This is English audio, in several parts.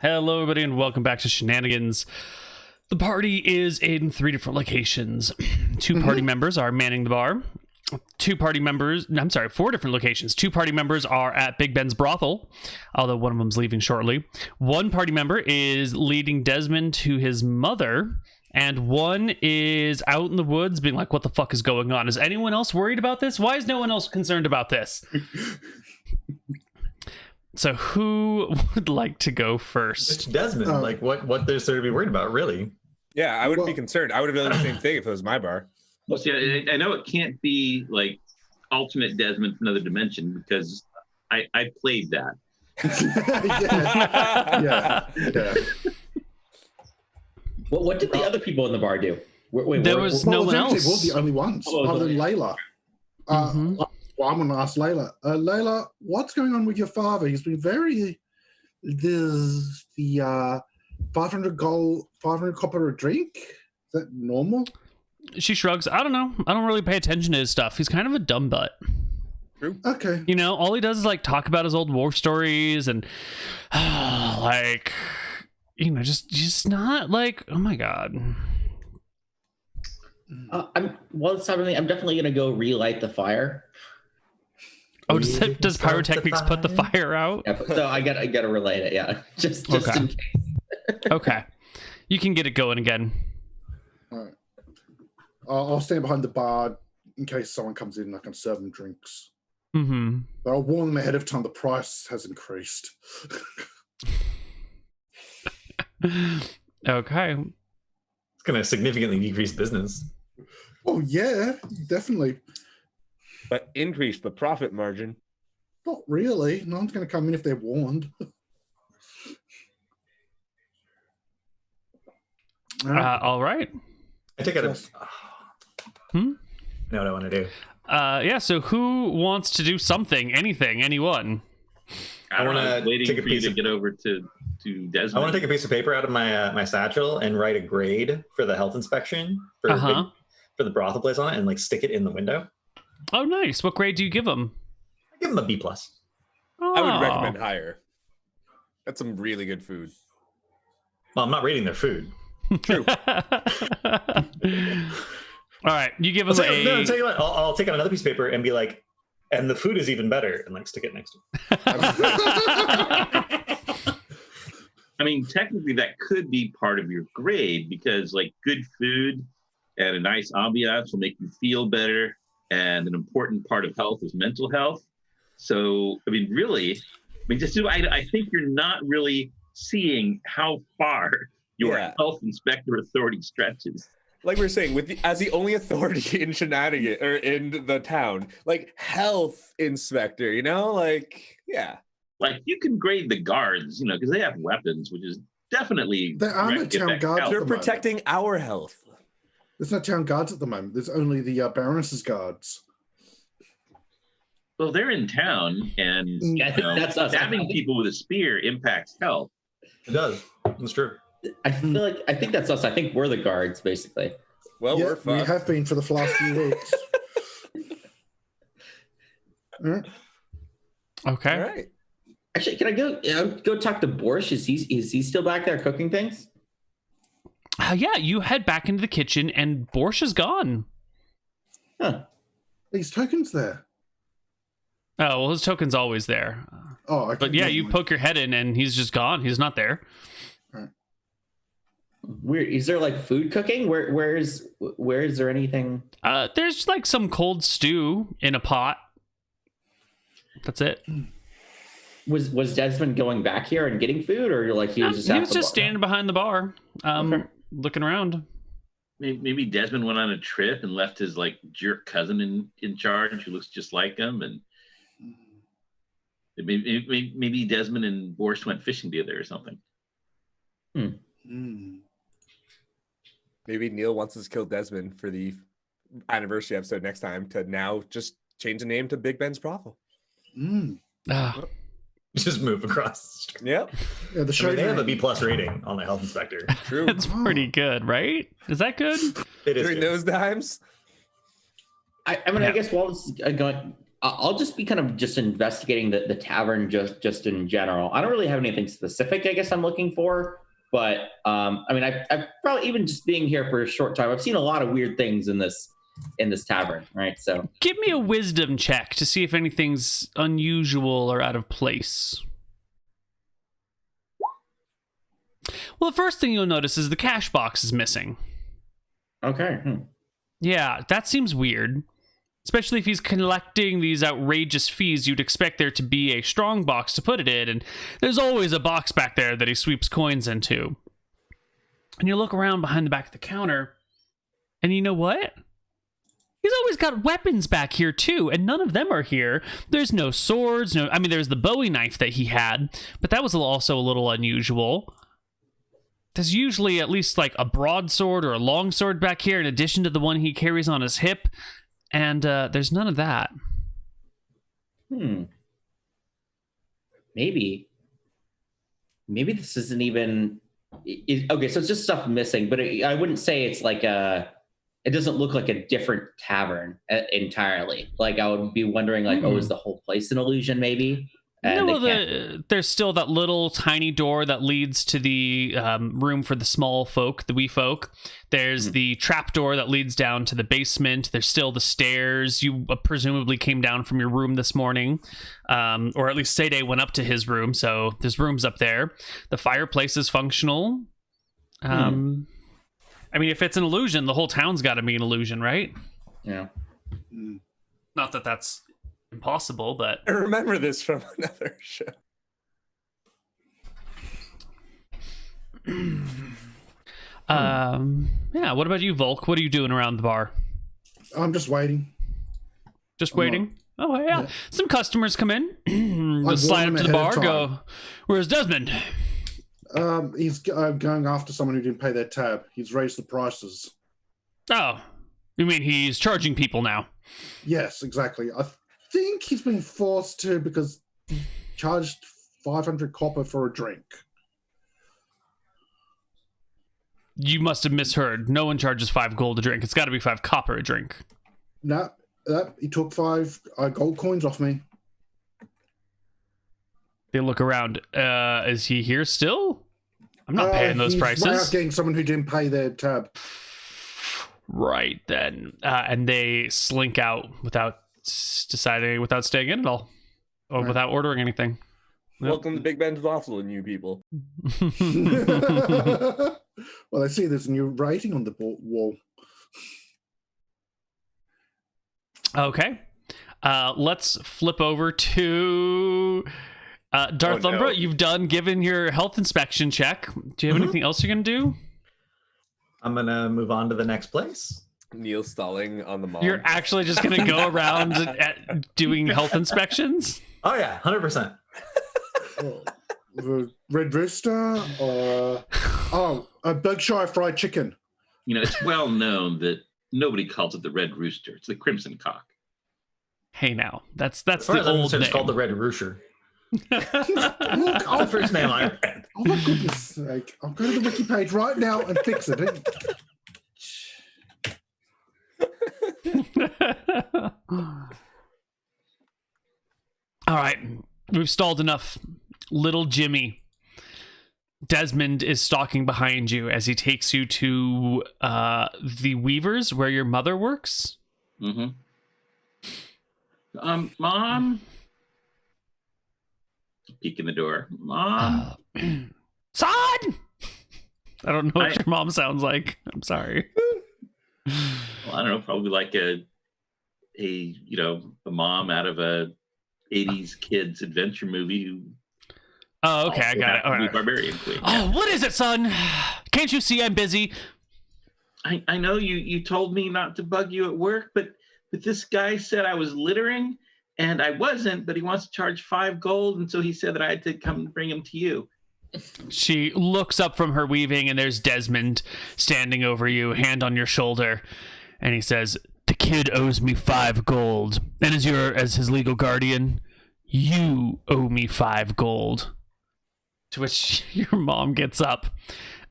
Hello, everybody, and welcome back to Shenanigans. The party is in 3 different locations. 2 party members are manning the bar. 4 different locations. 2 party members are at Big Ben's brothel, although one of them's leaving shortly. 1 party member is leading Desmond to his mother, and 1 is out in the woods being like, what the fuck is going on? Is anyone else worried about this? Why is no one else concerned about this? So who would like to go first? It's Desmond. What there's there to be worried about, really? Yeah, I would be concerned. I would have done the same thing if it was my bar. Well, see, I know it can't be like alternate Desmond from another dimension because I played that. yeah. Well, what did the other people in the bar do? There was no one else. We're the only ones, other than Layla. Well, I'm going to ask Layla. Layla, what's going on with your father? He's been the 500 copper a drink. Is that normal? She shrugs. I don't know. I don't really pay attention to his stuff. He's kind of a dumb butt. True. Okay. You know, all he does is like talk about his old war stories and like, you know, just not like, oh my God. I'm definitely gonna go relight the fire. Oh, does pyrotechnics put the fire out? Yeah, so I gotta relight it. Yeah, just Okay. in case. Okay, you can get it going again. All right. I'll stand behind the bar in case someone comes in and I can serve them drinks. Mm-hmm. But I'll warn them ahead of time. The price has increased. Okay. It's going to significantly decrease business. Oh yeah, definitely. But increase the profit margin. Not really. No one's going to come in if they're warned. All right. I take it. Hmm? I know what I want to do. Yeah. So who wants to do something? Anything? Anyone? I want to waiting take a for you piece to of. get over to Desmond. I want to take a piece of paper out of my satchel and write a grade for the health inspection for the brothel place on it, and like stick it in the window. Oh, nice. What grade do you give him? I give him a B+. Oh. I would recommend higher. That's some really good food. Well, I'm not rating their food. True. All right, you give him Tell you what. I'll take out another piece of paper and be like, and the food is even better, and like stick it next to it. I mean, technically, that could be part of your grade because, like, good food and a nice ambiance will make you feel better. And an important part of health is mental health. So, I mean, really, I think you're not really seeing how far your health inspector authority stretches. Like we were saying, as the only authority in Shenanigans or in the town, like health inspector, you know, like Like you can grade the guards, you know, because they have weapons, which is definitely There are no town guards. they're protecting our health. There's no town guards at the moment. There's only the Baroness's guards. Well, they're in town, and Yeah, I think that's us. stabbing people with a spear impacts health. It does. It's true. I think that's us. I think we're the guards, basically. Well, Yeah, we're we fucked. have been for the last few weeks. All right. Okay. All right. Actually, can I go talk to Borscht? Is he still back there cooking things? Yeah, you head back into the kitchen, and Borscht is gone. Huh. These tokens there. Oh, well, his token's always there. Oh, okay. But yeah, never you mind. poke your head in, and he's just gone. He's not there. Weird. Is there like food cooking? Where is there anything? There's like some cold stew in a pot. That's it. Was Desmond going back here and getting food, or like he was just? He was just standing behind the bar, Okay. looking around. Maybe Desmond went on a trip and left his like jerk cousin in charge who looks just like him, and maybe Desmond and Borscht went fishing together or something. Maybe Neal wants us to kill Desmond for the anniversary episode next time to now just change the name to Big Ben's brothel. Ah, Just move across the street. Yep. Yeah, the show They have a name. B+ rating on the health inspector. True. it's pretty good, right? Is that good? It is During good. those times. I mean, Yeah. I guess while this is going, I'll just be kind of just investigating the tavern just in general. I don't really have anything specific, I guess I'm looking for, but I mean, I've probably, even just being here for a short time, I've seen a lot of weird things in this tavern, right? So give me a wisdom check to see if anything's unusual or out of place. Well, the first thing you'll notice is the cash box is missing. Okay. Yeah, that seems weird. Especially if he's collecting these outrageous fees, you'd expect there to be a strong box to put it in, and there's always a box back there that he sweeps coins into. And you look around behind the back of the counter, and you know what? He's always got weapons back here too, and none of them are here. There's no swords, there's the Bowie knife that he had, but that was also a little unusual. There's usually at least like a broadsword or a longsword back here in addition to the one he carries on his hip. And there's none of that. Maybe this isn't even... Okay, so it's just stuff missing, but I wouldn't say it's like it doesn't look like a different tavern entirely. Like, I would be wondering, like, is the whole place an illusion, maybe? And there's still that little tiny door that leads to the room for the small folk, the wee folk. There's the trap door that leads down to the basement. There's still the stairs. You presumably came down from your room this morning, or at least Sergej went up to his room, so there's rooms up there. The fireplace is functional. I mean, if it's an illusion, the whole town's got to be an illusion, right? Yeah. Not that that's impossible, but I remember this from another show. Yeah, what about you, Volk? What are you doing around the bar? I'm just waiting. Just waiting? Oh, yeah. Some customers come in. Just slide up to the bar, go, where's Desmond? He's going after someone who didn't pay their tab. He's raised the prices. Oh, you mean he's charging people now? Yes, exactly. I think he's been forced to because he charged 500 copper for a drink. You must have misheard. No one charges 5 gold a drink. It's got to be 5 copper a drink. No, he took 5 gold coins off me. They look around. Is he here still? I'm not paying those prices. He's getting someone who didn't pay their tab. Right then. And they slink out without staying in at all. Or without ordering anything. Welcome to Big Ben's Waffle, and you people. Well, I see there's a new rating on the wall. Okay. Let's flip over to Darth Umbra. You've given your health inspection check. Do you have anything else you're going to do? I'm going to move on to the next place. Neal stalling on the mall. You're actually just going to go around doing health inspections? Oh, yeah, 100%. The Red Rooster or a Berkshire fried chicken. It's well known that nobody calls it the Red Rooster. It's the Crimson Cock. Hey, now that's the old name. It's called the Red Rooster. Look, All the first name I read. Oh my goodness sake! I'll go to the wiki page right now and fix it. All right, we've stalled enough. Little Jimmy. Desmond is stalking behind you as he takes you to the Weavers, where your mother works. Mm-hmm. Mom? Peek in the door. Mom? Son! I don't know what your mom sounds like. I'm sorry. Well, I don't know. Probably like a mom out of a 80s kids adventure movie who... Oh, okay, I got it. All right. Barbarian queen. Oh, what is it, son? Can't you see I'm busy? I know you told me not to bug you at work, but this guy said I was littering, and I wasn't, but he wants to charge 5 gold, and so he said that I had to come bring him to you. She looks up from her weaving, and there's Desmond standing over you, hand on your shoulder, and he says, "The kid owes me 5 gold, and as his legal guardian, you owe me 5 gold." To which your mom gets up,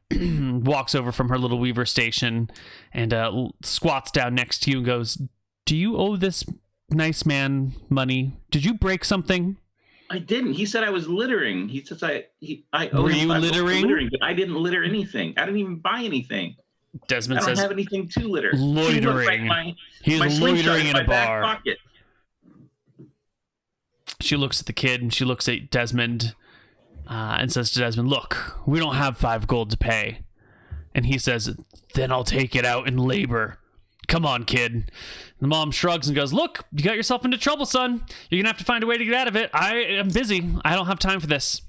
walks over from her little weaver station, and squats down next to you and goes, "Do you owe this nice man money. Did you break something? I didn't. He said I was littering. He says I owe Were him you 5 gold for littering? but I didn't litter anything. I didn't even buy anything. Desmond I don't says, have anything to litter. loitering. He's loitering in a bar. Pocket. She looks at the kid and she looks at Desmond and says to Desmond, look, we don't have 5 gold to pay. And he says, then I'll take it out in labor. Come on, kid. And the mom shrugs and goes, look, you got yourself into trouble, son. You're going to have to find a way to get out of it. I am busy. I don't have time for this.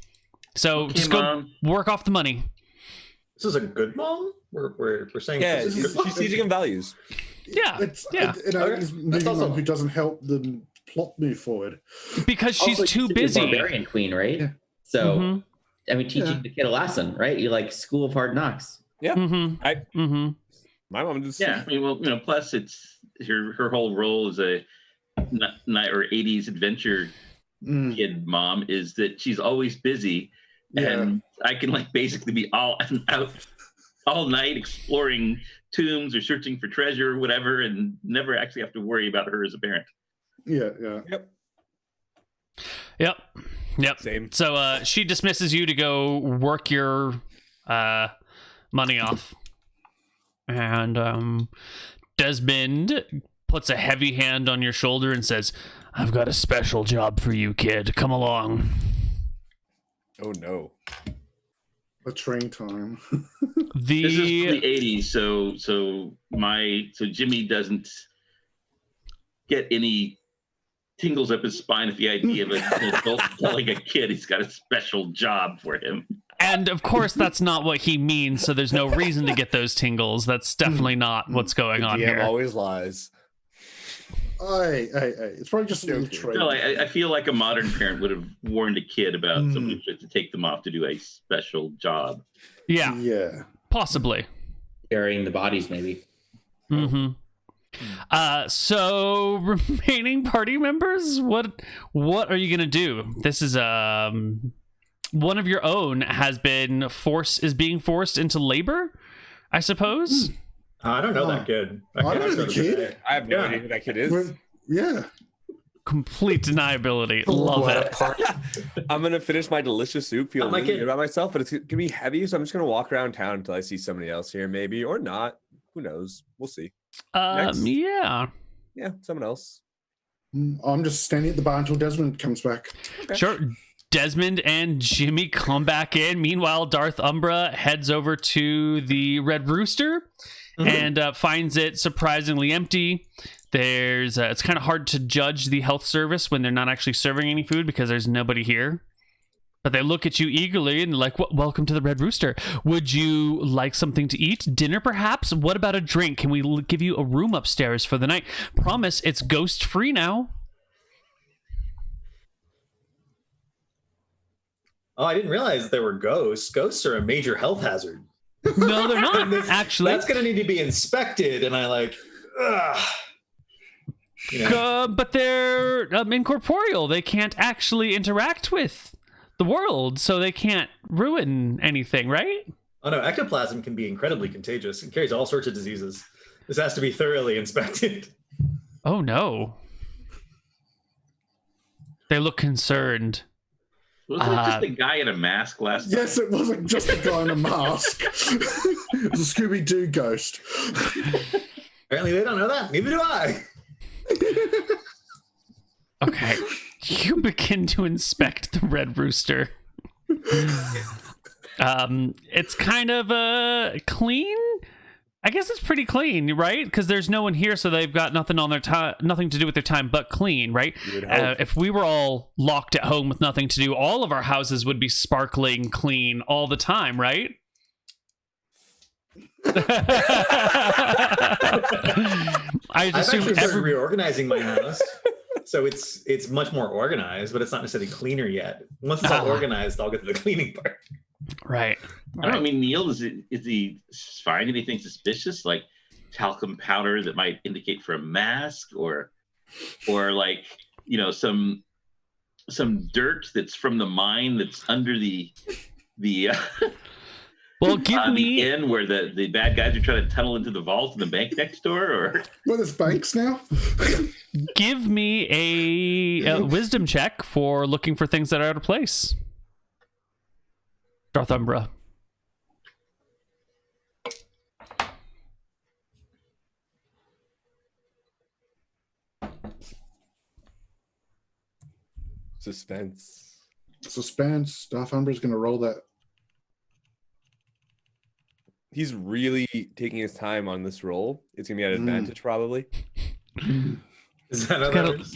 So Okay, just Mom. go work off the money. This is a good mom. We're saying Yeah, this is she's teaching him values. Yeah. It's yeah. it's moving also- on who doesn't help the plot move forward. Because she's Also, too you used to be a busy. Barbarian queen, right? Yeah. So, Mhm. I mean, teaching Yeah. the kid a lesson, right? You like School of Hard Knocks. Yeah. Mm-hmm. My mom just Yeah, I mean, well, plus it's her whole role as a night or 80s adventure Mm, kid mom is that she's always busy, and I can like basically be out all night exploring tombs or searching for treasure or whatever, and never actually have to worry about her as a parent. yeah. Yep. same. So she dismisses you to go work your money off. And Desmond puts a heavy hand on your shoulder and says, I've got a special job for you, kid. Come along. Oh no. A train time. This is the The 80s, so Jimmy doesn't get any tingles up his spine at the idea of an adult telling a kid he's got a special job for him. and of course that's not what he means, so there's no reason to get those tingles. That's definitely not what's going on DM here. always lies. Hey. It's probably just a little Okay. train. No, I feel like a modern parent would have warned a kid about somebody who tried to take them off to do a special job. Yeah, Yeah. possibly. Burying the bodies, maybe. Mm-hmm. So remaining party members, what are you gonna do? This is one of your own is being forced into labor, I suppose. I don't know that kid. I don't know the kid. I have no Yeah. idea who that kid is. Well, yeah. Complete deniability. Love What a it. party. I'm gonna finish my delicious soup, feel I like really it. good about myself, but it's gonna be heavy, so I'm just gonna walk around town until I see somebody else here, maybe, or not. Who knows? We'll see. Next. Yeah. Yeah, someone else. I'm just standing at the bar until Desmond comes back. Sure. Desmond and Jimmy come back in. Meanwhile, Darth Umbra heads over to the Red Rooster and finds it surprisingly empty. There's it's kind of hard to judge the health service when they're not actually serving any food because there's nobody here. But they look at you eagerly and like, welcome to the Red Rooster. Would you like something to eat? Dinner, perhaps? What about a drink? Can we give you a room upstairs for the night? Promise, it's ghost free now. Oh, I didn't realize there were ghosts. Ghosts are a major health hazard. No, they're not, actually. That's going to need to be inspected. And I like, ugh. You know, But they're incorporeal. They can't actually interact with the world, so they can't ruin anything, right? oh no, ectoplasm can be incredibly contagious. It carries all sorts of diseases. This has to be thoroughly inspected. Oh, no. They look concerned. Wasn't it just a guy in a mask last time? Yes, it wasn't just a guy in a mask. It was a Scooby-Doo ghost. Apparently they don't know that. Neither do I. Okay. You begin to inspect the Red Rooster. It's kind of clean. I guess it's pretty clean, right? Because there's no one here, so they've got nothing on their time, nothing to do with their time but clean, right? You would hope. If we were all locked at home with nothing to do, all of our houses would be sparkling clean all the time, right? I I've assume actually started reorganizing my house. So it's much more organized, but it's not necessarily cleaner yet. Once it's all organized, I'll get to the cleaning part. right. I don't know. I mean, Neal, is he find anything suspicious, like talcum powder that might indicate for a mask, or like, you know, some dirt that's from the mine that's under the Well, give me the inn where the bad guys are trying to tunnel into the vault in the bank next door, or Well, there's banks now. give me a wisdom check for looking for things that are out of place. Darthumbra. Suspense. Darthumbra's going to roll that. He's really taking his time on this roll. It's gonna be an advantage, probably. Is that how that works?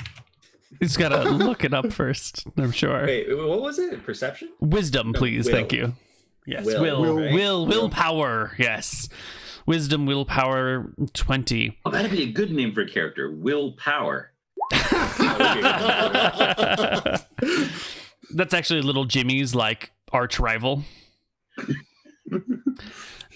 He's got to look it up first, I'm sure. Wait, what was it? Perception? Wisdom, please. will. Thank you. Yes, Will, right? willpower. Yes. Wisdom, willpower, 20. oh, that'd be a good name for a character, Willpower. That's actually little Jimmy's like arch rival.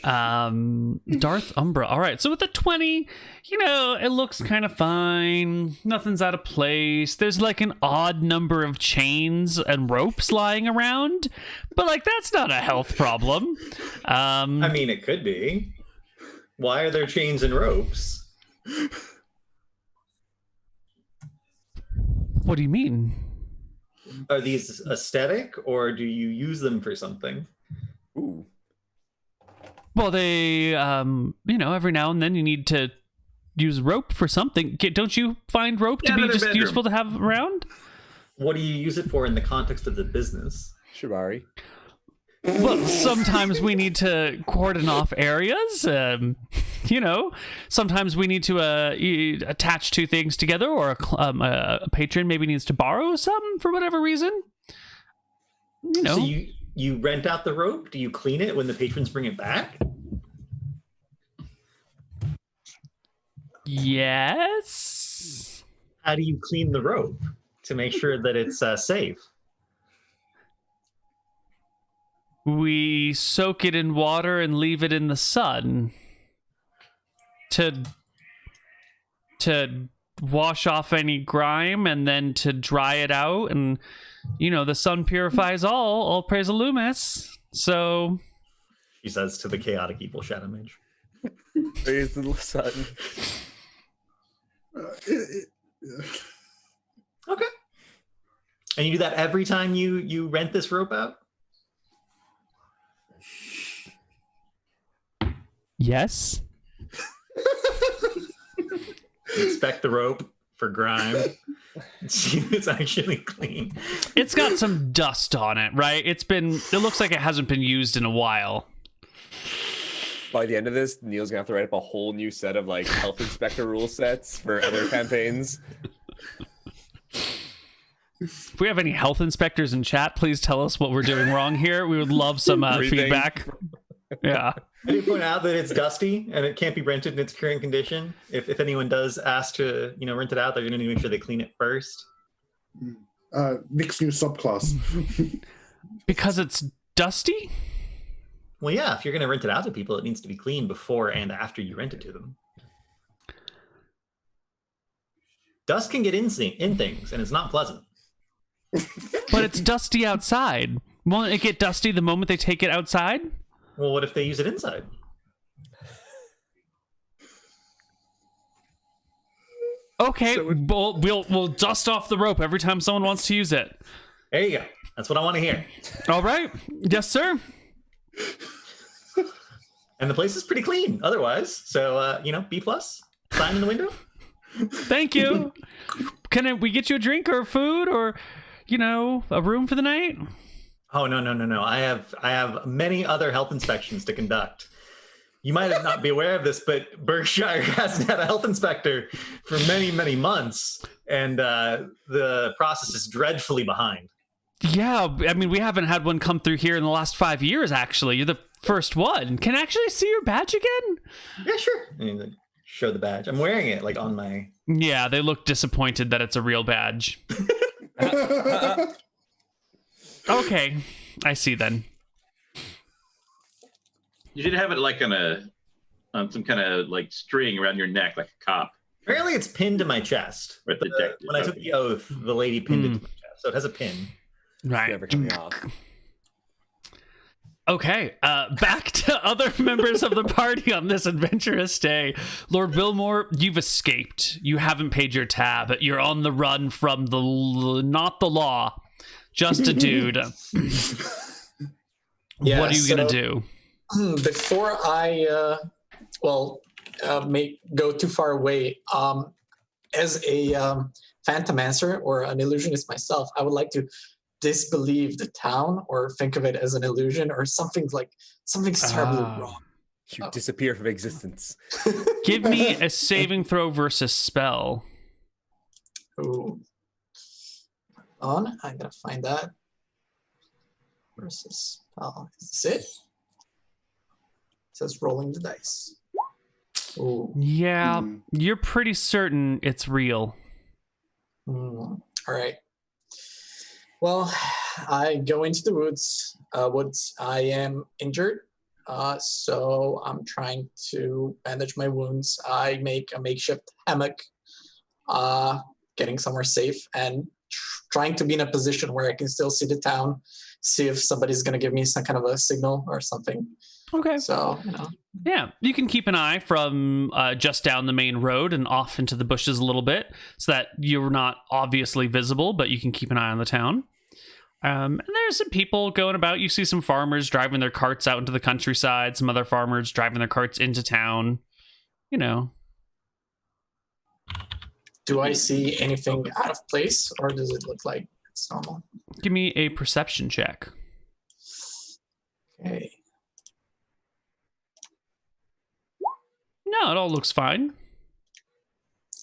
Darth Umbra. All right, so with the 20, it looks kind of fine. Nothing's out of place. There's like an odd number of chains and ropes lying around, but like that's not a health problem. I mean, it could be. Why are there chains and ropes? What do you mean? Are these aesthetic, or do you use them for something? Ooh. Well, they, every now and then you need to use rope for something. Don't you find rope to be another just bedroom. useful to have around? What do you use it for in the context of the business? Shibari. Well, sometimes we need to cordon off areas. Sometimes we need to attach two things together, or a patron maybe needs to borrow some for whatever reason. So you rent out the rope? Do you clean it when the patrons bring it back? Yes. How do you clean the rope to make sure that it's safe? We soak it in water and leave it in the sun to wash off any grime, and then to dry it out. And the sun purifies all praise Illumis. So She says to the chaotic evil shadow mage. Praise the sun. Okay. And you do that every time you rent this rope out? yes. Inspect the rope for grime. See if it's actually clean. It's got some dust on it, right? It looks like it hasn't been used in a while. By the end of this, Neal's gonna have to write up a whole new set of like health inspector rule sets for other campaigns. If we have any health inspectors in chat, please tell us what we're doing wrong here. We would love some feedback. Yeah. I do point out that it's dusty and it can't be rented in its current condition. If anyone does ask to, rent it out, they're going to need to make sure they clean it first. Nick's new subclass. Because it's dusty? Well, yeah, if you're going to rent it out to people, it needs to be clean before and after you rent it to them. Dust can get in things, and it's not pleasant. But it's dusty outside. Won't it get dusty the moment they take it outside? Well, what if they use it inside? Okay, so we'll dust off the rope every time someone wants to use it. There you go. That's what I want to hear. All right. Yes, sir. And the place is pretty clean otherwise. So, B+, sign in the window. Thank you. Can we get you a drink or food or, a room for the night? Oh, no. I have many other health inspections to conduct. You might not be aware of this, but Berkshire hasn't had a health inspector for many, many months. And the process is dreadfully behind. Yeah, I mean, we haven't had one come through here in the last 5 years, actually. You're the first one. Can I actually see your badge again? Yeah, sure. I mean, show the badge. I'm wearing it, on my... Yeah, they look disappointed that it's a real badge. Okay, I see then. You should have it on some kind of string around your neck, like a cop. Apparently it's pinned to my chest. Or detective. When I took the oath, the lady pinned it to my chest. So it has a pin. Right. Never coming off. Okay, back to other members of the party on this adventurous day. Lord Wilmore, you've escaped. You haven't paid your tab. You're on the run from not the law, just a dude. Yeah, what are you gonna do? Before I, go too far away, as a phantomancer or an illusionist myself, I would like to disbelieve the town or think of it as an illusion or something's terribly wrong. You disappear from existence. Give me a saving throw versus spell. Ooh. On, I gotta find that. Versus spell. Is this it? It says rolling the dice. Ooh. Yeah, you're pretty certain it's real. All right. Well, I go into the woods. I am injured, so I'm trying to bandage my wounds. I make a makeshift hammock, getting somewhere safe, and trying to be in a position where I can still see the town, see if somebody's going to give me some kind of a signal or something. Okay. So, Yeah, you can keep an eye from just down the main road and off into the bushes a little bit so that you're not obviously visible, but you can keep an eye on the town. And there's some people going about. You see some farmers driving their carts out into the countryside, some other farmers driving their carts into town. You know. do I see anything out of place, or does it look like it's normal? Give me a perception check. Okay. No, it all looks fine.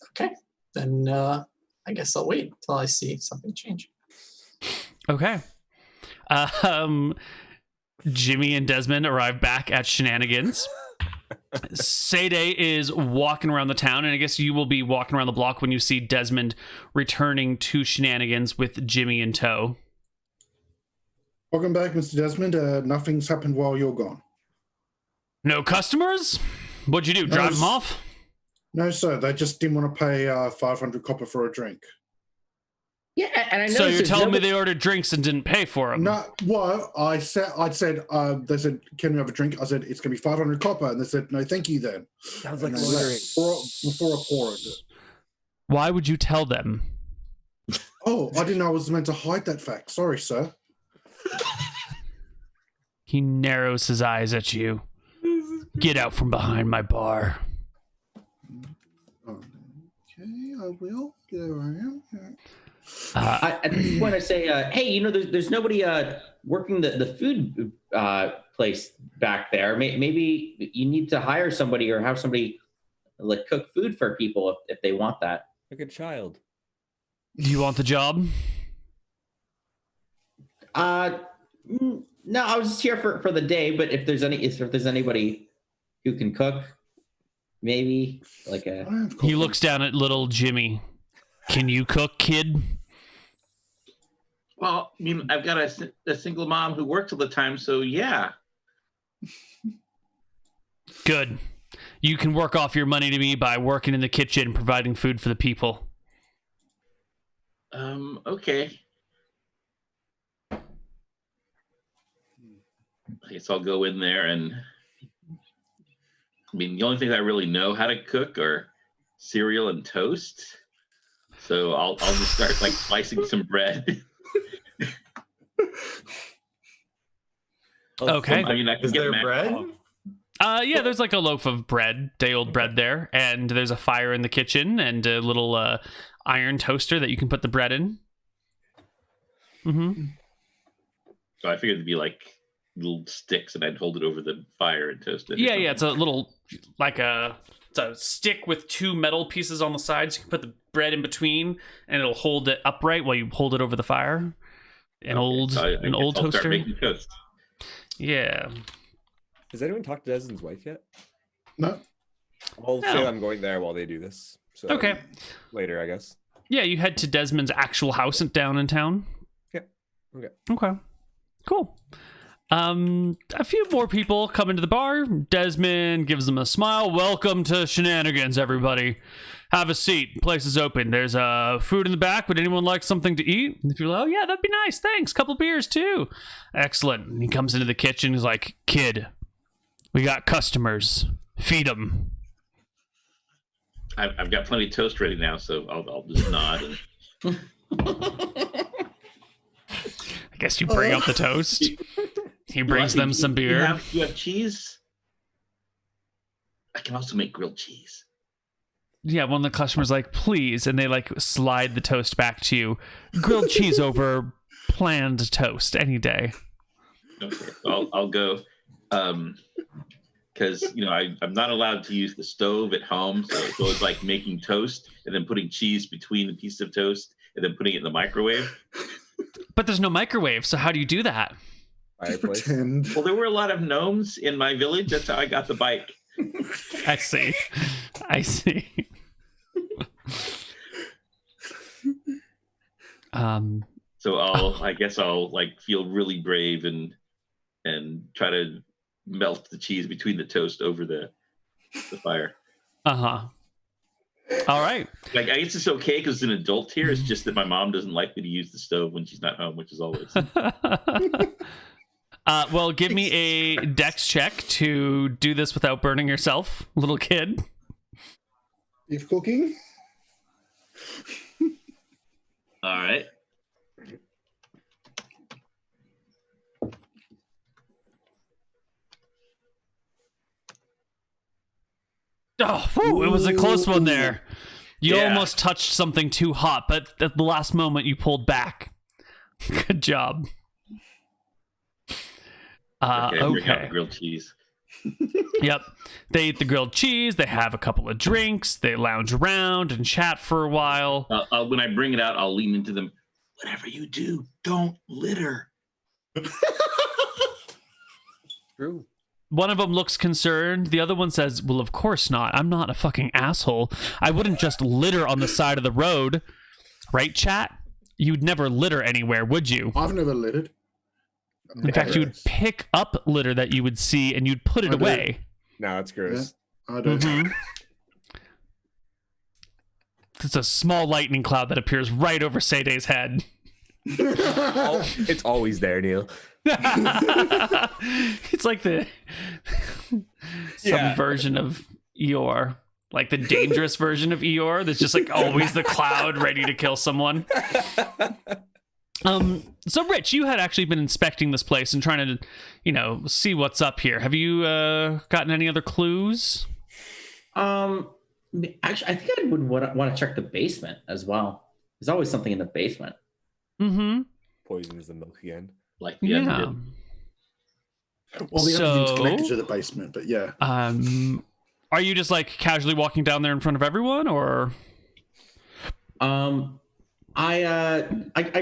Okay. Then I guess I'll wait until I see something change. Okay. Jimmy and Desmond arrive back at Shenanigans. Sergej is walking around the town, and I guess you will be walking around the block when you see Desmond returning to Shenanigans with Jimmy in tow. Welcome back, Mr. Desmond. Nothing's happened while you're gone. No customers? What'd you do, drive them off? No, sir. They just didn't want to pay 500 copper for a drink. Yeah, and I know. So you're telling me they ordered drinks and didn't pay for them? No, well, they said, they said, can we have a drink? I said, it's going to be 500 copper. And they said, no, thank you then. Sounds like loitering. Before I poured it. Why would you tell them? Oh, I didn't know I was meant to hide that fact. Sorry, sir. He narrows his eyes at you. Get out from behind my bar. Okay, I will. There I am. At this point, I say, hey, there's nobody working the food place back there. Maybe you need to hire somebody or have somebody like cook food for people if they want that. Like a child. Do you want the job? No, I was just here for the day. But if there's anybody who can cook, maybe like a. He looks down at little Jimmy. Can you cook, kid? Well, I mean, I've got a single mom who works all the time, so yeah. Good. You can work off your money to me by working in the kitchen, providing food for the people. Okay. I guess I'll go in there and, I mean, the only things I really know how to cook are cereal and toast. So I'll just start like slicing some bread. Okay. I mean, I can Is get there mac bread? off. Yeah, there's like a loaf of bread, day old bread there, and there's a fire in the kitchen and a little iron toaster that you can put the bread in. Mm-hmm. So I figured it'd be like little sticks, and I'd hold it over the fire and toast it. Yeah, it's a little it's a stick with two metal pieces on the sides. You can put the bread in between, and it'll hold it upright while you hold it over the fire. An old toaster. Start making toast. Yeah. Has anyone talked to Desmond's wife yet? No. I'll No. say I'm going there while they do this. So Okay. Later, I guess. Yeah, you head to Desmond's actual house down in town. Yeah. Okay. Okay. Cool. A few more people come into the bar. Desmond gives them a smile. Welcome to Shenanigans, everybody. Have a seat. Place is open. There's food in the back. Would anyone like something to eat? And people are like, oh, yeah, that'd be nice. Thanks. Couple beers, too. Excellent. And he comes into the kitchen. He's like, kid, we got customers. Feed them. I've got plenty of toast ready now, so I'll just nod. And... I guess you bring up the toast. He brings them some beer. You have cheese? I can also make grilled cheese. Yeah, one of the customers like, please, and they like slide the toast back to you. Grilled cheese over planned toast any day. Okay, I'll go. Because I'm not allowed to use the stove at home, so it goes like making toast and then putting cheese between the pieces of toast and then putting it in the microwave. But there's no microwave, so how do you do that? Just pretend. Well, there were a lot of gnomes in my village. That's how I got the bike. I see. So I guess I'll like feel really brave and try to melt the cheese between the toast over the fire. All right. Like, I guess it's okay because it's an adult here. It's just that my mom doesn't like me to use the stove when she's not home, which is always. Well, give me a dex check to do this without burning yourself, little kid. If cooking. All right. Oh, whew, it was a close one there. You Yeah. almost touched something too hot, but at the last moment you pulled back. Good job. Bring out the Okay. grilled cheese. Yep. They eat the grilled cheese. They have a couple of drinks. They lounge around and chat for a while. When I bring it out, I'll lean into them. Whatever you do, don't litter. True. One of them looks concerned. The other one says, well, of course not. I'm not a fucking asshole. I wouldn't just litter on the side of the road. Right, chat? You'd never litter anywhere, would you? I've never littered. In fact, you would pick up litter that you would see and you'd put it I do. away. No, that's gross. I don't. Mhm. It's a small lightning cloud that appears right over Sergej's head. It's always there, Neal. It's like some version of Eeyore. Like the dangerous version of Eeyore that's just like always the cloud ready to kill someone. So Rich, you had actually been inspecting this place and trying to, see what's up here. Have you gotten any other clues? Actually, I think I would want to check the basement as well. There's always something in the basement. Mm-hmm. Poisons the milk again. Like the Yeah. other did. Well, the So- other thing's connected to the basement, but yeah. Are you just like casually walking down there in front of everyone, or? I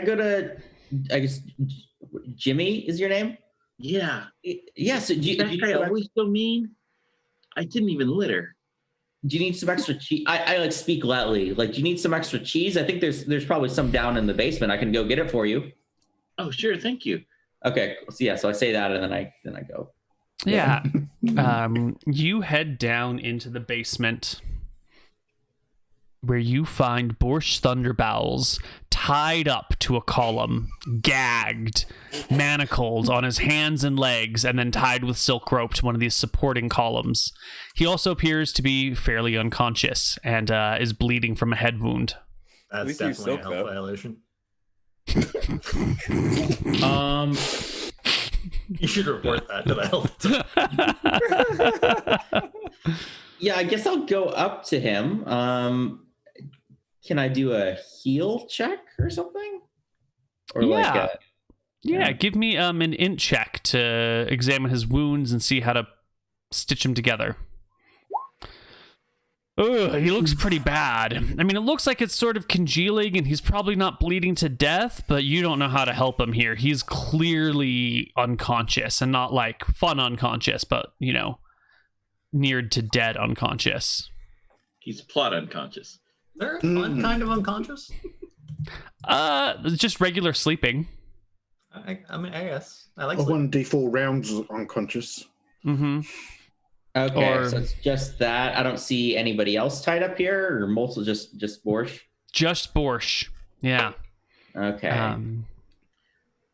go to, I guess, Jimmy is your name? Yeah. Yeah. So do That guy you always so mean. I didn't even litter. need some extra cheese? I like speak lightly. Like, do you need some extra cheese? I think there's probably some down in the basement. I can go get it for you. Oh, sure. Thank you. Okay. So yeah. So I say that and then I go. Yeah. You head down into the basement where you find Borscht Thunderbowels tied up to a column, gagged, manacled on his hands and legs, and then tied with silk rope to one of these supporting columns. He also appears to be fairly unconscious and is bleeding from a head wound. That's least you're definitely a soaked, health though. violation. You should report that to the health. Yeah. I guess I'll go up to him. Can I do a heal check or something? Or Yeah. Yeah. Give me an int check to examine his wounds and see how to stitch them together. Ugh, he looks pretty bad. I mean, it looks like it's sort of congealing and he's probably not bleeding to death, but you don't know how to help him here. He's clearly unconscious, and not like fun unconscious, but, near to dead unconscious. He's plot unconscious. They're fun kind of unconscious. Just regular sleeping. I mean, I guess I like Of sleep. 1d4 rounds unconscious. Mm-hmm. Okay, Or- so it's just that. I don't see anybody else tied up here, or mostly just Borsch. Just Borscht. Yeah. Okay.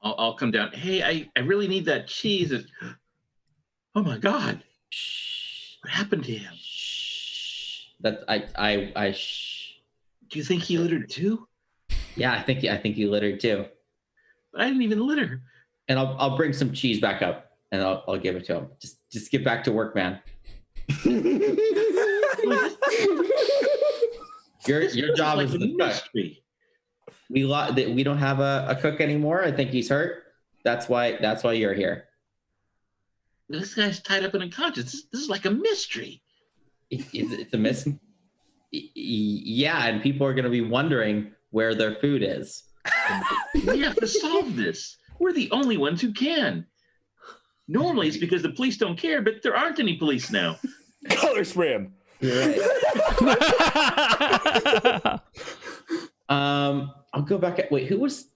I'll come down. Hey, I really need that cheese. Oh my God. What happened to him? That I Do you think he littered too? Yeah, I think he littered too. But I didn't even litter. And I'll bring some cheese back up and I'll give it to him. Just get back to work, man. Your job like is a the cook. mystery. We don't have a cook anymore. I think he's hurt. That's why you're here. This guy's tied up and unconscious. This is like a mystery. It's a miss. Yeah, and people are going to be wondering where their food is. We have to solve this. We're the only ones who can. Normally it's because the police don't care, but there aren't any police now. Color spray him. I'll go back. Wait, who was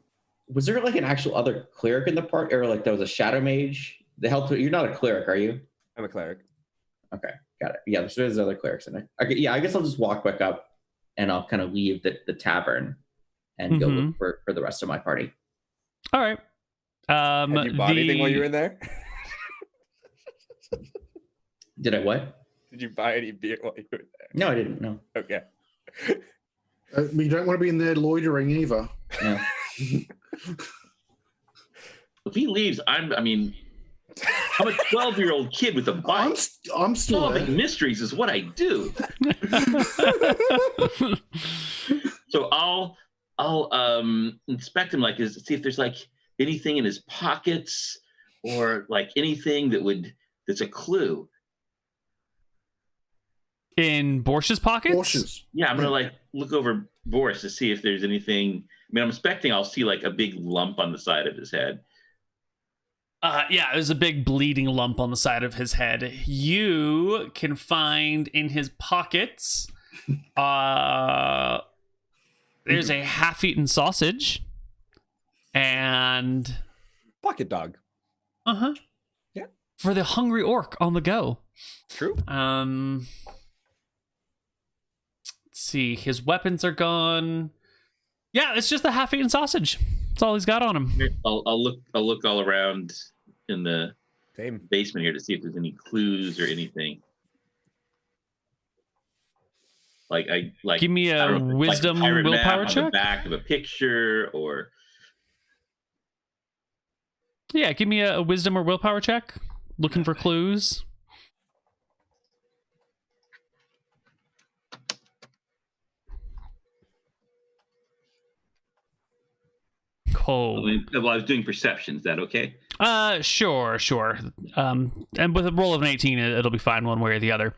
there like an actual other cleric in the party, or like there was a shadow mage that helped? You're not a cleric, are you? I'm a cleric. Okay, got it. Yeah, there's other clerics in there. Okay, yeah, I guess I'll just walk back up and I'll kind of leave the tavern and go look for the rest of my party. All right. Have you bought anything while you were in there? Did I what? Did you buy any beer while you were there? No, I didn't. No. Okay. We don't want to be in there loitering either. Yeah. If he leaves, I'm a 12-year-old kid with a bike. I'm still Solving there. mysteries is what I do. So I'll inspect him, like, see if there's like anything in his pockets or like anything that's a clue. In Borsch's pockets? Cautious. Yeah, I'm gonna like look over Boris to see if there's anything. I mean, I'm expecting I'll see like a big lump on the side of his head. Yeah, there's a big bleeding lump on the side of his head. You can find in his pockets, there's a half-eaten sausage, and Pocket dog. Yeah. For the hungry orc on the go. True. Let's see, his weapons are gone. Yeah, it's just a half-eaten sausage. That's all he's got on him. I'll look all around in the Same. basement here to see if there's any clues or anything. Give me I a don't know, wisdom like a pirate willpower map on check. the back of a picture, or Yeah, give me a wisdom or willpower check. Looking for clues. Cool. well, I was doing perception. Is that okay? Sure. And with a roll of an 18, it'll be fine one way or the other.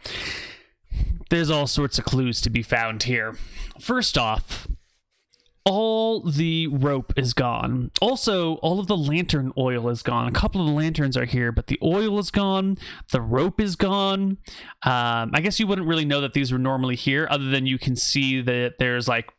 There's all sorts of clues to be found here. First off, all the rope is gone. Also, all of the lantern oil is gone. A couple of the lanterns are here, but the oil is gone. The rope is gone. I guess you wouldn't really know that these were normally here, other than you can see that there's like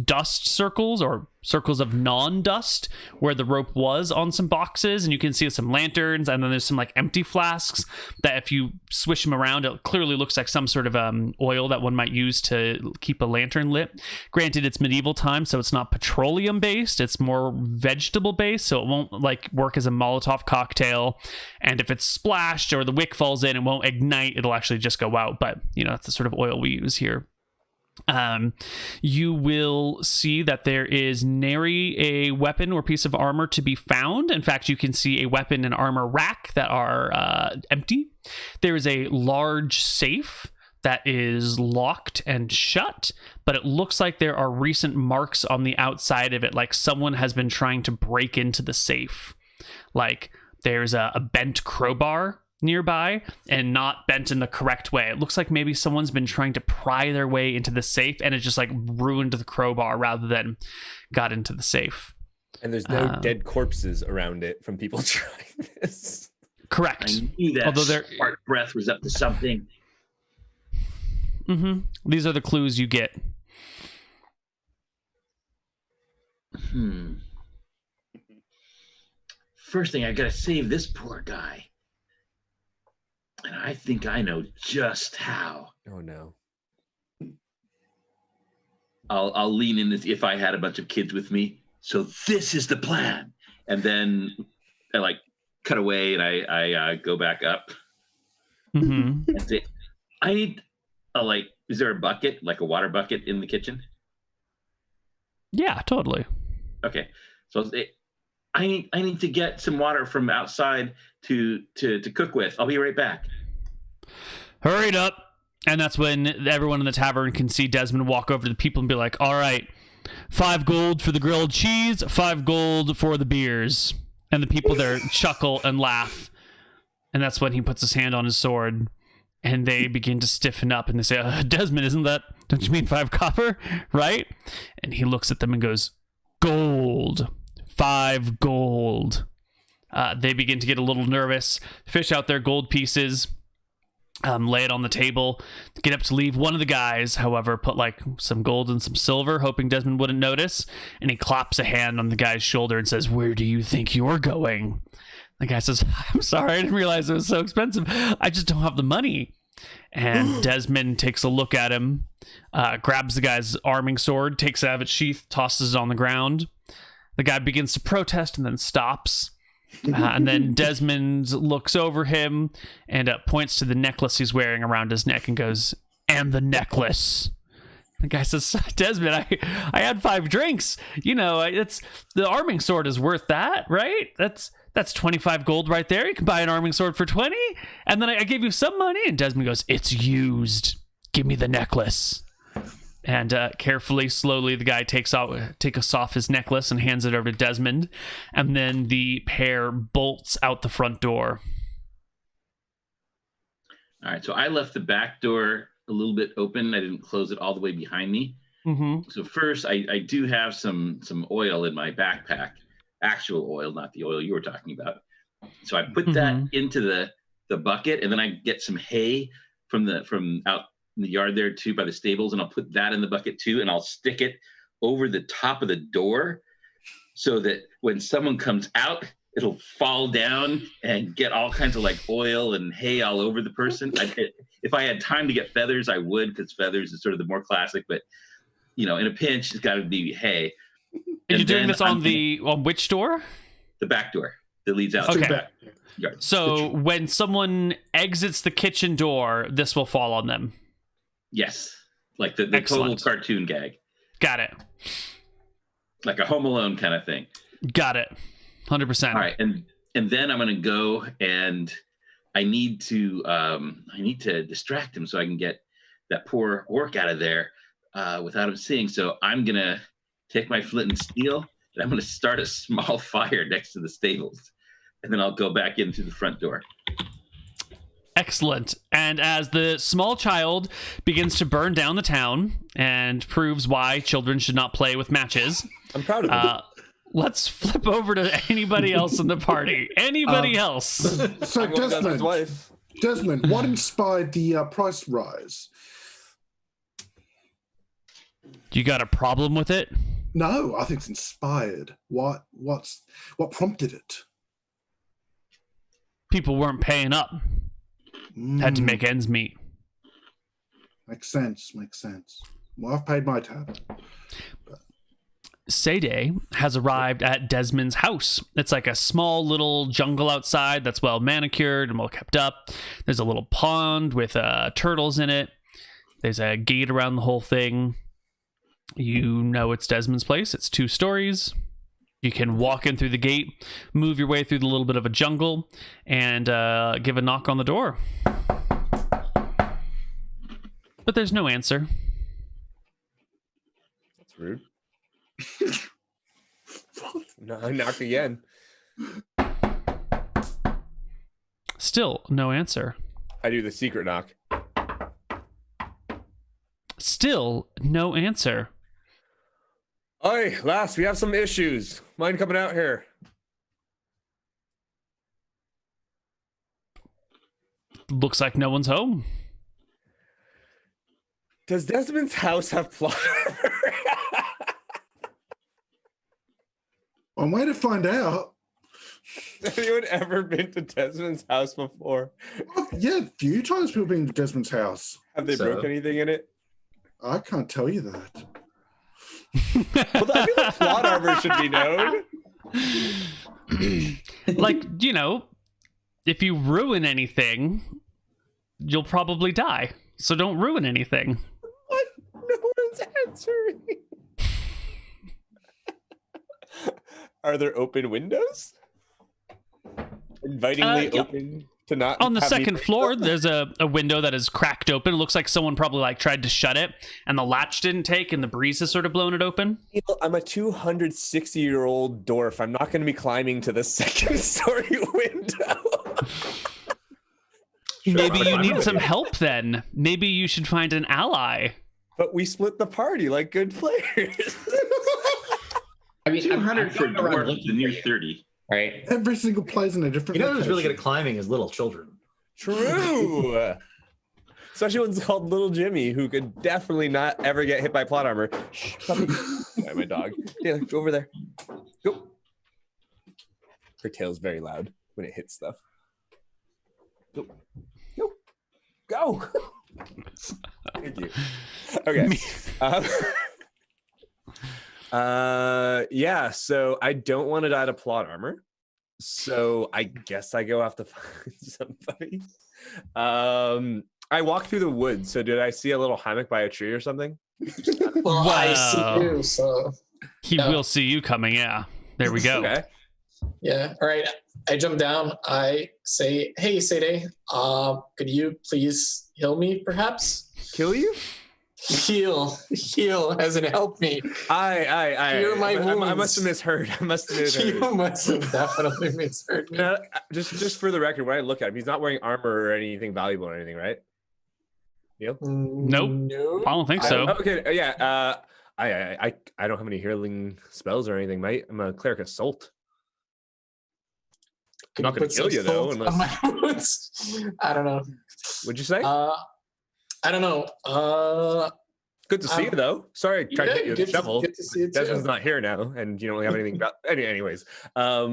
dust circles or circles of non-dust where the rope was on some boxes, and you can see some lanterns, and then there's some like empty flasks that if you swish them around, it clearly looks like some sort of oil that one might use to keep a lantern lit. Granted, it's medieval times, so it's not petroleum based, it's more vegetable based, so it won't like work as a Molotov cocktail, and if it's splashed or the wick falls in, it won't ignite, it'll actually just go out. But you know, that's the sort of oil we use here. You will see that there is nary a weapon or piece of armor to be found. In fact, you can see a weapon and armor rack that are empty. There is a large safe that is locked and shut, but it looks like there are recent marks on the outside of it, like someone has been trying to break into the safe. Like there's a bent crowbar nearby and not bent in the correct way. It looks like maybe someone's been trying to pry their way into the safe and it just like ruined the crowbar rather than got into the safe. And there's no dead corpses around it from people trying this. Correct. I knew that Although there, Spark Breath was up to something. These are the clues you get. first thing, I gotta save this poor guy. And I think I know just how. Oh no. I'll lean in as if I had a bunch of kids with me. So this is the plan. And then I like cut away and I go back up Mm-hmm. and say, I need is there a bucket, like a water bucket in the kitchen? Yeah, totally. Okay. So I need to get some water from outside to cook with. I'll be right back. Hurried up. And that's when everyone in the tavern can see Desmond walk over to the people and be like, all right, 5 gold for the grilled cheese, 5 gold for the beers. And the people there chuckle and laugh. And that's when he puts his hand on his sword and they begin to stiffen up and they say, Desmond, don't you mean 5 copper? Right? And he looks at them and goes, gold, 5 gold. They begin to get a little nervous, fish out their gold pieces, lay it on the table, get up to leave. One of the guys, however, put like some gold and some silver, hoping Desmond wouldn't notice, and he claps a hand on the guy's shoulder and says, where do you think you're going? The guy says, I'm sorry, I didn't realize it was so expensive. I just don't have the money. And Desmond takes a look at him, grabs the guy's arming sword, takes it out of its sheath, tosses it on the ground. The guy begins to protest and then stops. And then Desmond looks over him and points to the necklace he's wearing around his neck and goes, and the necklace. The guy says, Desmond, I had 5 drinks. You know, it's the arming sword is worth that, right? That's 25 gold right there. You can buy an arming sword for 20. And then I gave you some money. And Desmond goes, it's used. Give me the necklace. And carefully, slowly, the guy takes off his necklace and hands it over to Desmond. And then the pair bolts out the front door. All right, so I left the back door a little bit open. I didn't close it all the way behind me. Mm-hmm. So first, I do have some oil in my backpack. Actual oil, not the oil you were talking about. So I put that into the bucket, and then I get some hay from out in the yard there too by the stables, and I'll put that in the bucket too, and I'll stick it over the top of the door so that when someone comes out, it'll fall down and get all kinds of like oil and hay all over the person. If I had time to get feathers, I would, because feathers is sort of the more classic, but you know, in a pinch, it's got to be hay. And you're doing this on which door? The back door that leads out. Okay. To the back yard. So when someone exits the kitchen door, this will fall on them. Yes, like the total cartoon gag. Got it. Like a Home Alone kind of thing. Got it. 100%. All right, and then I'm gonna go and I need to distract him so I can get that poor orc out of there without him seeing. So I'm gonna take my flint and steel and I'm gonna start a small fire next to the stables, and then I'll go back into the front door. Excellent. And as the small child begins to burn down the town and proves why children should not play with matches, I'm proud of him. let's flip over to anybody else in the party. Anybody else? So Desmond, what inspired the price rise? You got a problem with it? No, I think it's inspired. What prompted it? People weren't paying up. Had to make ends meet. Makes sense. Well, I've paid my tab. Sergej has arrived at Desmond's house. It's like a small little jungle outside that's well manicured and well kept up. There's a little pond with turtles in it. There's a gate around the whole thing. You know it's Desmond's place. It's 2 stories. You can walk in through the gate, move your way through the little bit of a jungle, and give a knock on the door. But there's no answer. That's rude. No, I knocked again. Still no answer. I do the secret knock. Still no answer. Oi, lass, we have some issues. Mind coming out here? Looks like no one's home. Does Desmond's house have plot armor? I'm waiting to find out. Has anyone ever been to Desmond's house before? Yeah, a few times people been to Desmond's house. Have they broke anything in it? I can't tell you that. Well, I feel like plot armor should be known. Like, you know, if you ruin anything, you'll probably die. So don't ruin anything. What? No one's answering. Are there open windows? Invitingly yeah. open to not On the have me- second floor, there's a window that is cracked open. It looks like someone probably like tried to shut it, and the latch didn't take, and the breeze has sort of blown it open. I'm a 260-year-old dwarf. I'm not going to be climbing to the second story window. Maybe you need some help then. Maybe you should find an ally. But we split the party like good players. I mean, 200 for I'm going around dwarf looking the near for- 30. Right. Every single play's in a different You know who's really good location. at climbing is little children. True. Especially one's called Little Jimmy, who could definitely not ever get hit by plot armor. Shh, puppy. Sorry, my dog. Yeah, go over there. Go. Her tail's very loud when it hits stuff. Go. Go. Go. Thank you. Okay. Yeah, so I don't want to die to plot armor. So I guess I go have to find somebody. I walk through the woods. So did I see a little hammock by a tree or something? Well, I Wow. see you, so He Yeah. will see you coming, yeah. There we go. Okay. yeah. All right. I jump down. I say, "Hey, Sergej, could you please heal me, perhaps?" Kill you? Heal, as in help me. Cure my I wounds. must have misheard. I must have misheard. You must have definitely misheard me. No, just for the record, when I look at him, he's not wearing armor or anything valuable or anything, right? Neal? Nope. No. I don't think so. Okay. Yeah. I don't have any healing spells or anything, mate. I'm a cleric assault. Could Not gonna put kill some you, though, salt on my wounds? I don't know. What'd you say? I don't know. Good to see you, though. Sorry, I tried to hit you with a shovel. Good to see you too. Desmond's not here now, and you don't really have anything about. Anyways, yeah,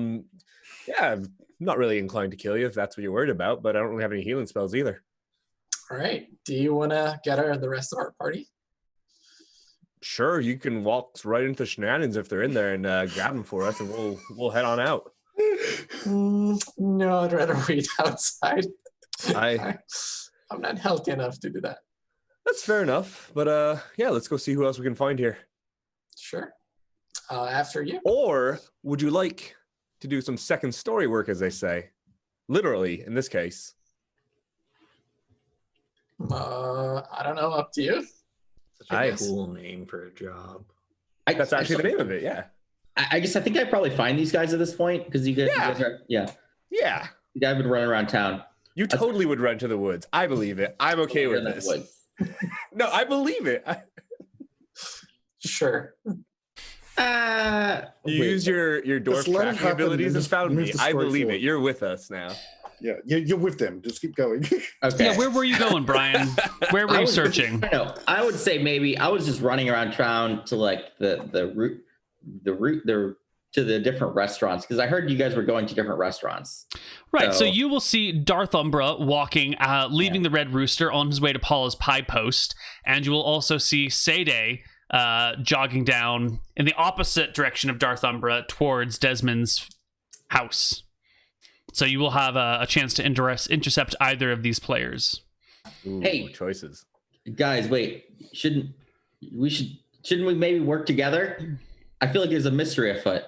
I'm not really inclined to kill you if that's what you're worried about, but I don't really have any healing spells either. All right. Do you want to get the rest of our party? Sure, you can walk right into Shenanigans if they're in there and grab them for us, and we'll head on out. No, I'd rather wait outside. I I'm not healthy enough to do that. That's fair enough, but yeah, let's go see who else we can find here. Sure. After you. Or would you like to do some second story work, as they say? Literally, in this case. I don't know. Up to you. Such a cool name for a job. That's actually the name of it, yeah. I guess I think I'd probably find these guys at this point because you guys are, Yeah. you guys would run around town. You totally would run to the woods. I believe it. I'm okay with In the this. woods. No, I believe it. Sure. You use your dwarf Just let it tracking happen abilities and and just found move me. the I story believe forward. it. You're with us now. Yeah, you're with them. Just keep going. Okay. Yeah, where were you going, Brian? Where were you searching? No, I would say maybe I was just running around town to like the route to the different restaurants because I heard you guys were going to different restaurants. Right, so you will see Darth Umbra walking, leaving the Red Rooster on his way to Paula's Pie Post, and you will also see Sergej jogging down in the opposite direction of Darth Umbra towards Desmond's house. So you will have a chance to intercept either of these players. Ooh, Hey. choices. Guys, wait, shouldn't we maybe work together? I feel like there's a mystery afoot.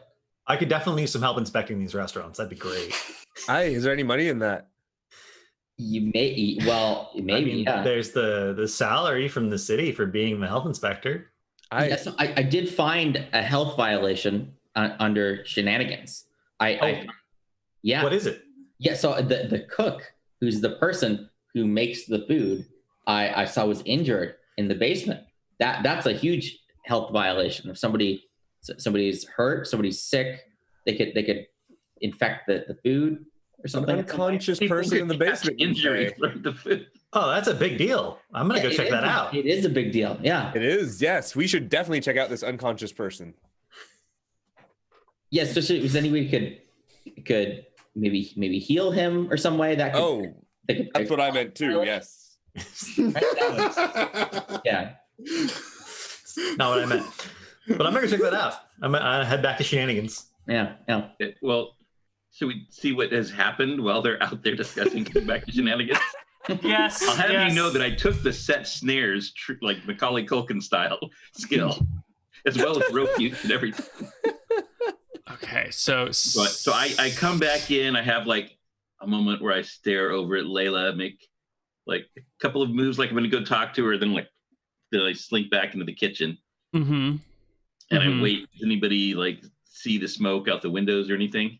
I could definitely use some help inspecting these restaurants. That'd be great. Hi, is there any money in that? You may maybe I mean, yeah. there's the salary from the city for being the health inspector. Yes, I did find a health violation under Shenanigans. Yeah. What is it? Yeah, so the cook, who's the person who makes the food, I saw was injured in the basement. That's a huge health violation. If somebody's hurt, somebody's sick, they could infect the food or An something. unconscious People person in the could catch basement. you injury say. from the food. Oh, that's a big deal. I'm gonna go Yeah, check it that is out. It is a big deal. Yeah. It is, yes. We should definitely check out this unconscious person. Yeah, especially if there's any way you could could maybe heal him or some way that could. Oh, that's what I meant too. Yes. Yeah. Not what I meant. But I'm going to check that out. I'm going to head back to Shenanigans. Yeah. Well, should we see what has happened while they're out there discussing getting back to Shenanigans? Yes. I'll have you know that I took the set snares, like Macaulay Culkin style skill, as well as rope use and everything. Okay, so I come back in. I have like a moment where I stare over at Layla, make like a couple of moves, like I'm going to go talk to her, then I slink back into the kitchen. Mm-hmm. And I wait. Does anybody like see the smoke out the windows or anything?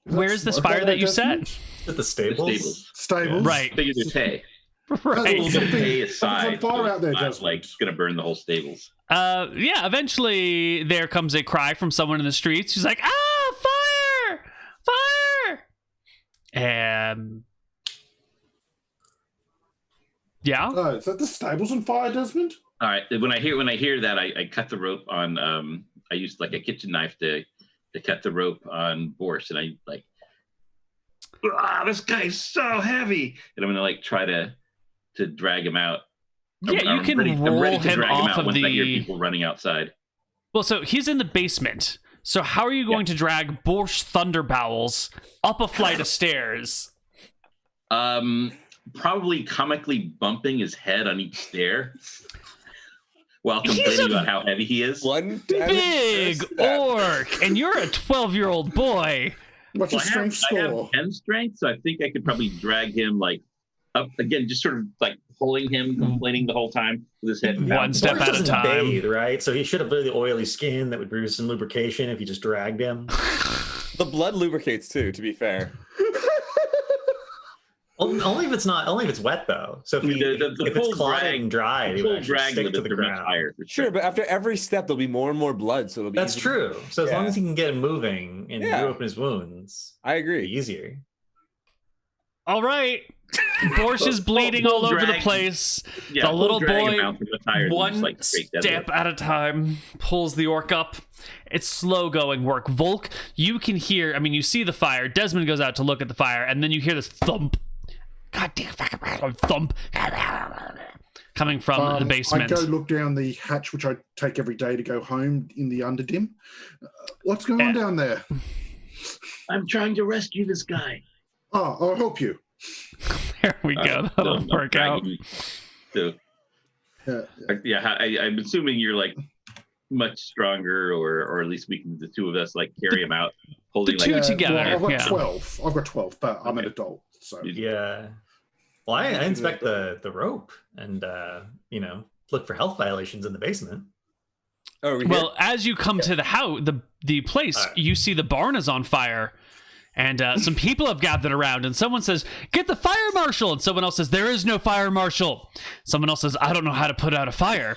Where's this fire that you set? At the stables? Stables. Right. I figured there's hay. Oh, A Right. little bit of hay aside. fire so out there, it's not, Desmond. like gonna burn the whole stables. Yeah, eventually there comes a cry from someone in the streets. She's like, "Ah, fire! Fire!" And yeah. Oh, is that the stables on fire, Desmond? All right. When I hear that, I cut the rope on. I used like a kitchen knife to cut the rope on Boris, and I like, this guy's so heavy, and I'm gonna like try to drag him out. Yeah, you can I'm roll ready to him drag him off out of once I hear the. people running outside. Well, so he's in the basement. So how are you going to drag Borscht Thunderbowels up a flight of stairs? Probably comically bumping his head on each stair while He's complaining a about how heavy he is. One Big orc, and you're a 12-year-old boy. What's Well, your strength I have score? 10 strength, so I think I could probably drag him like up again, just sort of like pulling him, complaining the whole time with his head One down. step Boris at a doesn't time. bathe, right? So he should have really oily skin that would produce some lubrication if you just dragged him. The blood lubricates too, to be fair. Only if it's wet though. So if, if it's full clotting dry, it full would actually drag stick limits to the are much ground. higher. For Sure, but after every step, there'll be more and more blood, so it'll be. That's easy. true. So as long Yeah. as he can get him moving and Yeah. reopen his wounds, I it'll be agree. easier. All right. Borscht is bleeding all over the drag. place. Yeah, The full little drag him boy, out from the tires and one just, like, straight step deadlift. at a time, pulls the orc up. It's slow going work. Volk, you can hear, you see the fire. Desmond goes out to look at the fire, and then you hear this thump. God damn fucking thump. Coming from the basement. I go look down the hatch, which I take every day to go home in the underdim. What's going on down there? I'm trying to rescue this guy. Oh, I'll help you. There we go. That'll work out. So, Yeah. I'm assuming you're like much stronger, or at least we can, the two of us, like carry him out, holding The two like together. Well, I've got yeah. 12. I've got 12, but I'm an adult. So Yeah. Well, I inspect the rope and look for health violations in the basement. Oh, we Well, as you come to the house, the place, All right. you see the barn is on fire, and some people have gathered around. And someone says, "Get the fire marshal!" And someone else says, "There is no fire marshal." Someone else says, "I don't know how to put out a fire."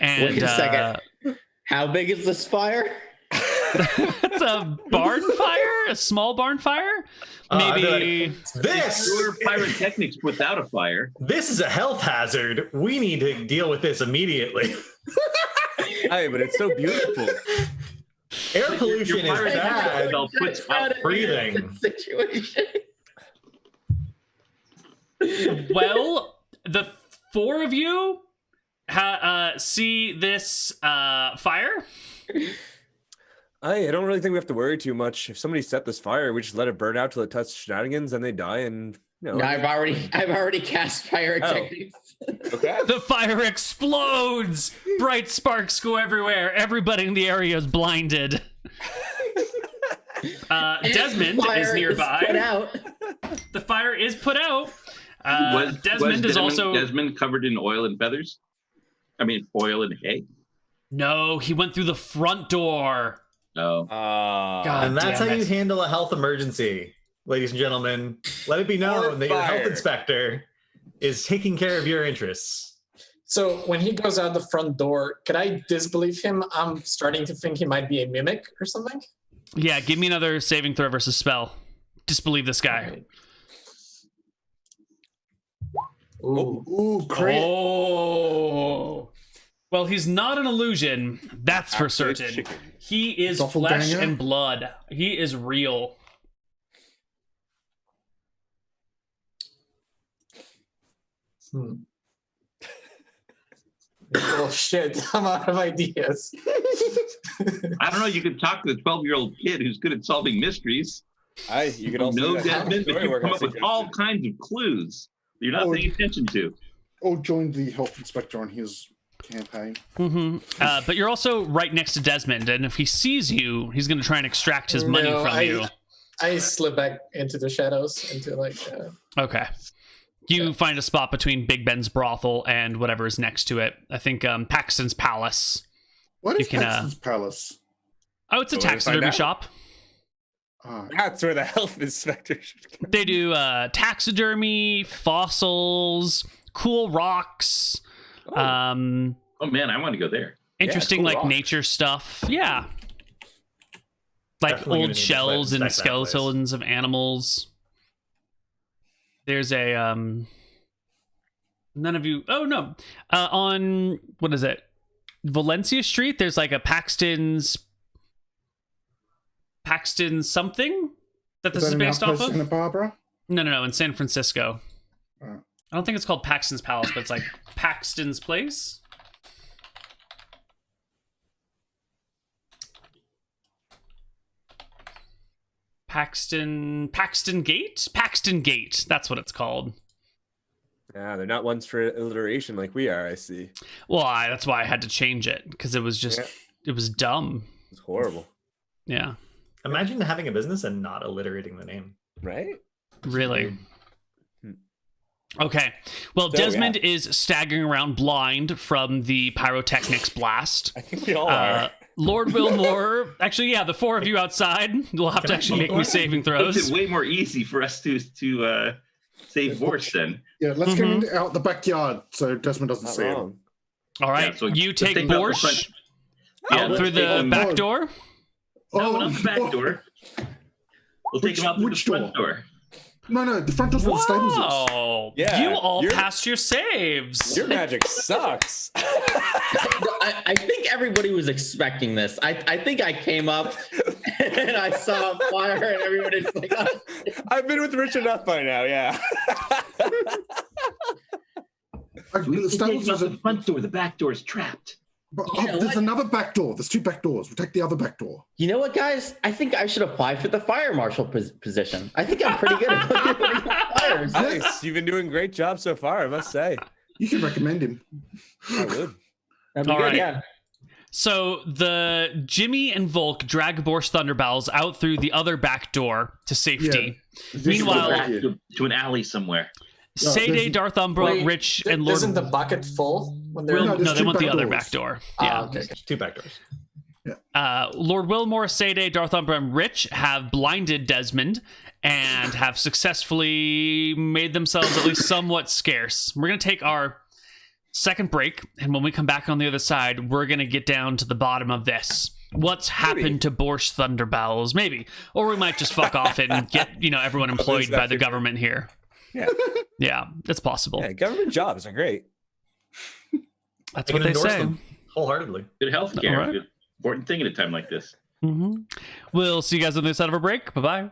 And Wait a second. How big is this fire? it's a barn fire, a small barn fire, I'd be maybe. This your pyrotechnics without a fire. this is a health hazard. We need to deal with this immediately. Hey, but it's so beautiful. Air pollution is Your bad. Well, puts out breathing. Situation. Well, the four of you see this fire. I don't really think we have to worry too much. If somebody set this fire, we just let it burn out till it touches Shenanigans, then they die, and No, I've already cast pyrotechnics. Okay. The fire explodes. Bright sparks go everywhere. Everybody in the area is blinded. Desmond Fire is nearby. put out. The fire is put out. was Desmond is also. Desmond covered in oil and feathers? I mean, oil and hay. No, he went through the front door. No. God And that's how damn you it. handle a health emergency, ladies and gentlemen. Let it be known that your health fire. inspector is taking care of your interests. So when he goes out the front door, could I disbelieve him? I'm starting to think he might be a mimic or something. Yeah, give me another saving throw versus spell. Disbelieve this guy. Ooh. Ooh, crit. Oh. Well, he's not an illusion. That's for Absolute certain. chicken. He is flesh Doppelganger? and blood. He is real. Oh shit! I'm out of ideas. I don't know. You could talk to the 12-year-old kid who's good at solving mysteries. You could also No do that. Desmond, but Story you work come on up with secret. all kinds of clues that you're not Oh, paying attention to. Or join the health inspector on his campaign. But you're also right next to Desmond, and if he sees you, he's going to try and extract his money No, from you. I slip back into the shadows, into like. Okay. You find a spot between Big Ben's brothel and whatever is next to it. I think Paxton's Palace. What is You can, Paxton's Palace? Oh, it's a Go ahead and find taxidermy out. shop. Ah, That's where the health inspector should go. They do taxidermy, fossils, cool rocks, Oh man, I want to go there. interesting cool like rocks. nature stuff. Yeah. Like Definitely gonna old need to shells and inspect that place. skeletons of animals. There's a none of you oh no. On what is it? Valencia Street, there's like a Paxton something that this is an based off outpost of. Santa Barbara? No, in San Francisco. Oh. I don't think it's called Paxton's Palace, but it's like Paxton's Place. Paxton Gate? Paxton Gate. That's what it's called. Yeah, they're not ones for alliteration like we are, I see. Well, that's why I had to change it because it was just Yeah. it was dumb. It's horrible. Yeah, Imagine having a business and not alliterating the name. Right? really. Okay. Well, So, Desmond is staggering around blind from the pyrotechnics blast. I think we all are. Lord Wilmore, actually, yeah, the four of you outside will have to actually make me saving Makes throws. it way more easy for us to save Borscht then. Yeah, let's get him out the backyard so Desmond doesn't Not see him. wrong. All right, Yeah, so you let's take take him out the Borscht front. Yeah, out let's through take the him- back door. No, not the back door. We'll take him out through the Which front door? door. No, the front door's where the stables is. Wow, Yeah, you all you're- passed your saves. Your magic sucks. I think everybody was expecting this. I think I came up and I saw fire and everybody's like, oh. I've been with Rich enough by now, yeah. We The can take stables him out is a, the front door. The back door is trapped. but, You know there's what? another back door. There's two back doors. We'll take the other back door. You know what, guys? I think I should apply for the fire marshal position. I think I'm pretty good at looking at fires. Nice. You've been doing a great job so far, I must say. You can recommend him. I would. That'd be All good, right. yeah. So the Jimmy and Volk drag Borscht Thunderbells out through the other back door to safety. This Meanwhile- one Back right here. to an alley somewhere. Sadie, Darth Umbra, Wait, Rich, and Lord. Isn't the bucket full when they're? Will- No, no, there's they two want the back other doors. back door. Ah, Yeah. okay. Two back doors. Lord Wilmore, Sadie, Darth Umbra, and Rich have blinded Desmond and have successfully made themselves at least somewhat scarce. We're going to take our second break, and when we come back on the other side, we're going to get down to the bottom of this. What's happened to Borscht Thunderbells? Maybe. Or we might just fuck off and get, everyone employed by the government here. Yeah. Yeah, it's possible. Yeah, government jobs are great. That's I what can they endorse say. them wholeheartedly. Good health care. All right. Good, important thing at a time like this. We'll see you guys on the other side of a break. Bye-bye.